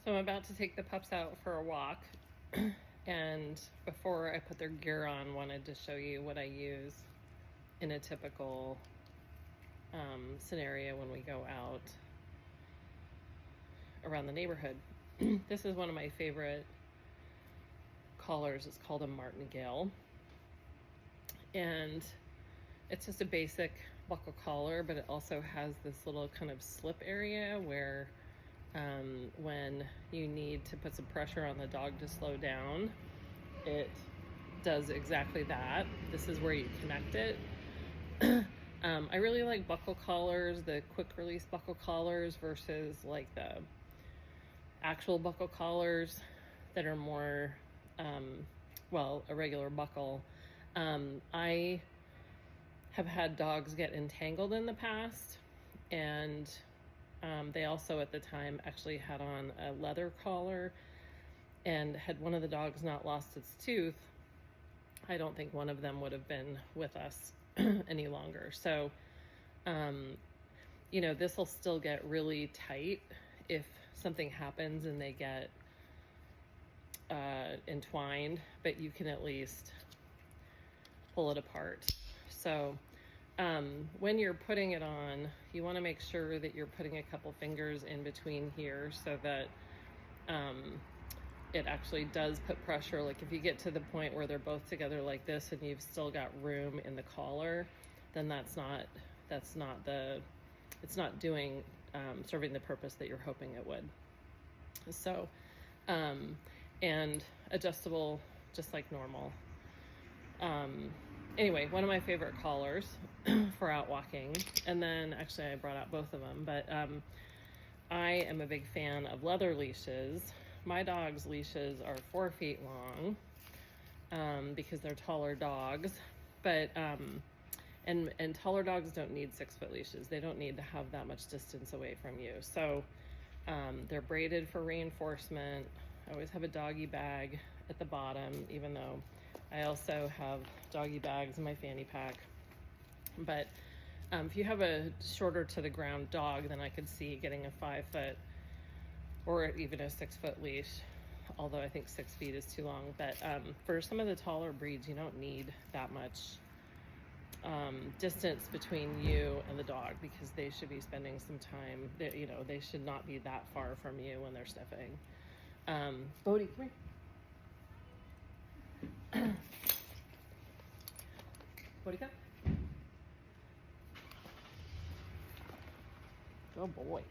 So I'm about to take the pups out for a walk. And before I put their gear on, wanted to show you what I use in a typical scenario when we go out around the neighborhood. This is one of my favorite collars. It's called a martingale. And it's just a basic buckle collar, but it also has this little kind of slip area where when you need to put some pressure on the dog to slow down, it does exactly that. This is where you connect it. I really like buckle collars, the quick release buckle collars versus like the actual buckle collars that are more, well, a regular buckle. I have had dogs get entangled in the past, and they also at the time actually had on a leather collar, and had one of the dogs not lost its tooth, I don't think one of them would have been with us any longer. So, this will still get really tight if something happens and they get entwined, but you can at least pull it apart. So when you're putting it on, you want to make sure that you're putting a couple fingers in between here so that it actually does put pressure. Like if you get to the point where they're both together like this and you've still got room in the collar, then it's not doing serving the purpose that you're hoping it would. So and adjustable just like normal. Anyway, one of my favorite collars for out walking. And then actually I brought out both of them, but I am a big fan of leather leashes. My dog's leashes are 4 feet long because they're taller dogs, but and taller dogs don't need 6-foot leashes. They don't need to have that much distance away from you. So they're braided for reinforcement. I always have a doggy bag at the bottom, even though I also have doggy bags in my fanny pack. But if you have a shorter to the ground dog, then I could see getting a 5-foot or even a 6-foot leash, although I think 6 feet is too long. But for some of the taller breeds, you don't need that much distance between you and the dog, because they should be spending some time, they should not be that far from you when they're sniffing. Bodhi, come here. Bodhi, come. Good boy.